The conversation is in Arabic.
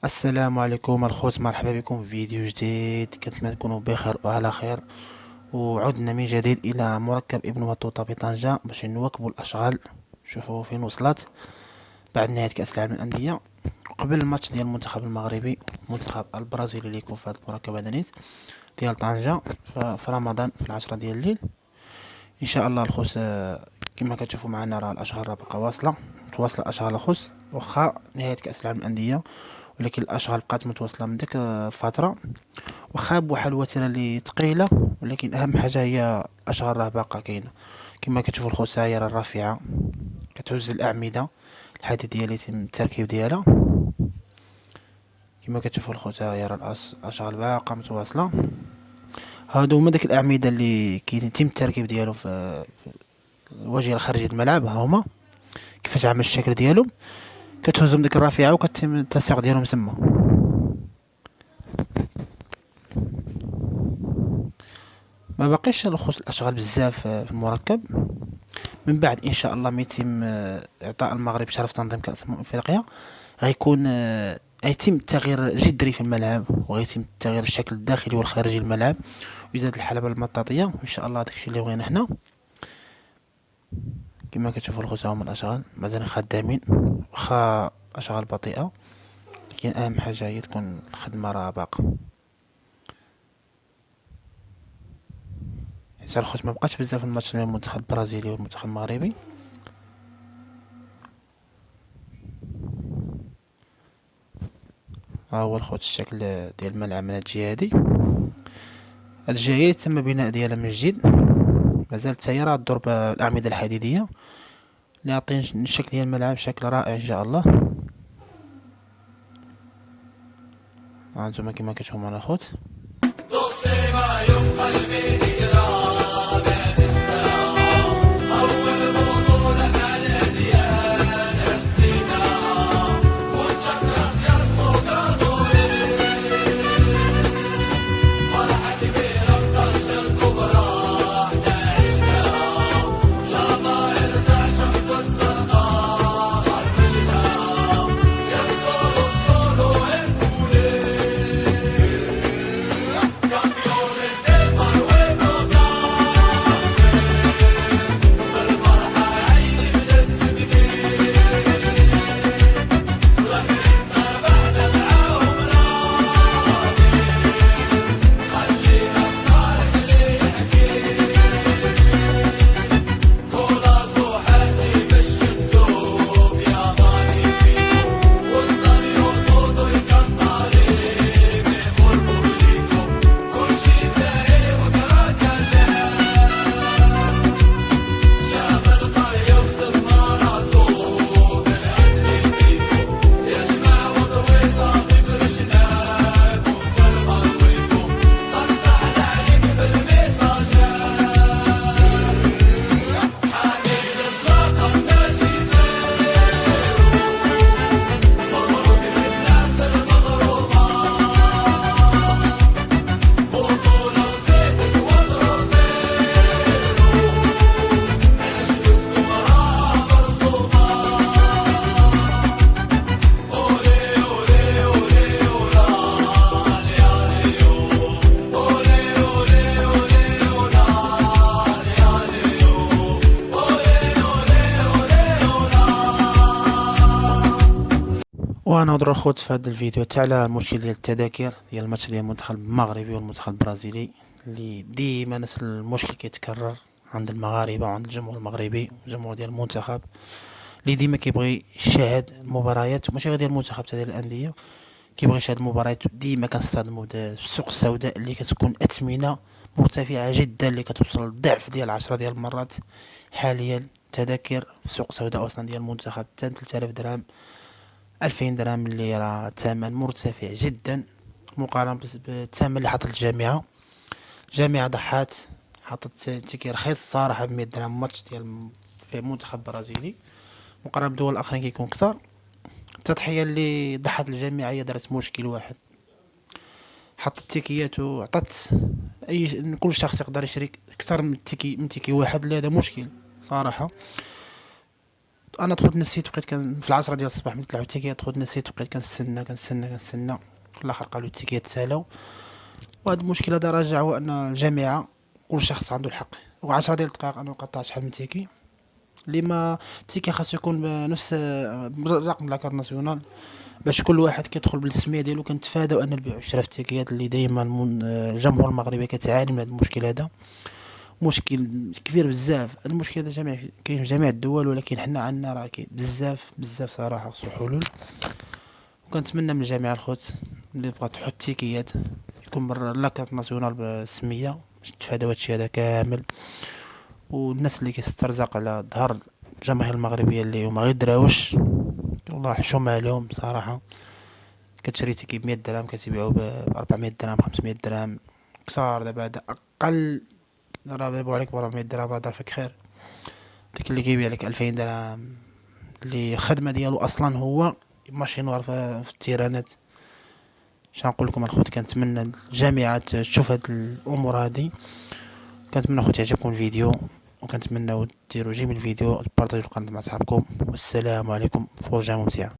السلام عليكم الخوت، مرحبا بكم في فيديو جديد. كنتمنى تكونوا بخير وعلى خير. وعدنا من جديد الى مركب ابن بطوطة بطنجة باش نواكبوا الاشغال. شوفوا فين وصلت بعد نهاية كأس العالم للأندية، قبل الماتش ديال المنتخب المغربي المنتخب البرازيلي اللي يكون في هذا المركب هذا نيت ديال طنجة في رمضان في 10 ديال الليل ان شاء الله. الخوس كما كتشوفوا معنا راه الاشغال راه باقا متواصله الاشغال الخوس، واخا نهايه كاس العالم للانديه ولكن الاشغال بقات متواصله من ديك الفتره، واخا بواحد الوتيره اللي ثقيله، ولكن اهم حاجه هي الاشغال راه باقا كاينه. كما كتشوفوا الخوس هي راه الرافعه كتهز الاعمده الحديديه اللي يتم التركيب ديالها. كما كتشوفوا الخوت هي راه الاشغال باقا متواصله. هادو هما داك الاعمده اللي كيتم التركيب ديالو في الواجهه الخارجيه الملعب. ها هما كيفاش عامل الشكل ديالهم، كتهزهم ديك الرافعه وكتم التنسيق ديالهم تما. ما باقيش الخص الاشغال بزاف في المركب. من بعد ان شاء الله ما يتم اعطاء المغرب شرف تنظيم كاس افريقيا، غيكون غيتم التغيير جذري في الملعب، وغيتم التغيير الشكل الداخلي والخارجي للملعب، ويزاد الحلبة المطاطية، وان شاء الله داكشي اللي بغينا حنا. كما كتشوفوا الخوت هما الاشغال مازال خدامين، واخا اشغال بطيئة، لكن اهم حاجة هي تكون الخدمة راه باقا. حيت الخوت ما بقاش بزاف الماتش بين المنتخب البرازيلي والمنتخب المغربي. ها هو الخوت الشكل ديال الملعب من هاد الجهة هادي. هاد الجهة تم بناء ديالها من جديد، مازال حتى هي راه تدور بالأعمدة الحديدية اللي عاطين الشكل ديال الملعب شكل رائع ان شاء الله. هانتوما كما كتشوفوا الخوت. وانا نهضر الخوت في هذا الفيديو تاع على المشكل ديال التذاكر ديال الماتش ديال المنتخب المغربي والمنتخب البرازيلي، اللي ديما نفس المشكل كيتكرر عند المغاربه وعند الجمهور المغربي والجمهور ديال المنتخب، اللي ديما كيبغي يشاهد المباريات وماشي غير ديال المنتخب حتى ديال الانديه. كيبغي يشاهد المباريات، ديما كنستخدموا السوق السوداء اللي كتكون اثمنه مرتفعه جدا، اللي كتوصل للضعف ديال 10 ديال المرات. حاليا تذاكر في السوق السوداء اصلا ديال المنتخب حتى 3000 درهم 2000 درهم، اللي راه ثمن مرتفع جدا مقارنة بالثمن اللي حطت الجامعة. الجامعة ضحات حطت تيكي رخيص صراحة ب100 درهم ماتش ديال في منتخب برازيلي، مقارنة بدول الآخرين كيكون كتر. التضحية اللي ضحت الجامعة هي دارت مشكل واحد، حطت تيكيات وعطت كل شخص يقدر يشري اكثر من تيكي واحد، اللي هذا مشكل صراحة. انا دخلت نسيت، بقيت في العشرة ديال الصباح ملي طلعوا التيكيات، دخلت نسيت وبقيت كنستنى في الاخر قالوا التيكيات تسالاو. وهاد المشكل هذا راجع هو ان الجامعه كل شخص عنده الحق، و10 ديال الدقائق انا نقطع شحال من تيكي. اللي ما التيكي خاصو يكون بنفس الرقم لاكارت ناسيونال، باش كل واحد كيدخل بالسميه ديالو. كنتفاداو ان البيع والشراء في التيكيات اللي دايما الجمهور المغربي كتعاني من هذا المشكل هذا. مشكل كبير بزاف. المشكل هذا جميع كاين في جميع الدول، ولكن حنا عندنا راه كاين بزاف صراحه خصو حلول. وكنتمنى من الجامعه الخوت اللي تبغى تحط تيكيات يكون لاكارت ناسيونال بالسميه باش تفاداو هادشي هذا كامل. والناس اللي كيسترزق على ظهر الجماهير المغربيه اللي هما غير دراوش، والله حشومة عليهم بصراحه. كتشري تيكي ب 100 درهم كتبيعو ب 400 درهم 500 درهم كثار. دابا هذا اقل، راه دابا عليك ب 400 درهم هذا فيك خير. داك اللي كيبيع لك 2000 درهم اللي الخدمه ديالو اصلا هو ماشينوار في التيرانات. شنقول لكم الخوت، كنتمنى الجامعه تشوف هاد الامور هادي. كنتمنى خوتي يعجبكم الفيديو، وكنتمنى ديروا جيم الفيديو، تبارطاجيو القناه مع صحابكم. والسلام عليكم، فرجه ممتعه.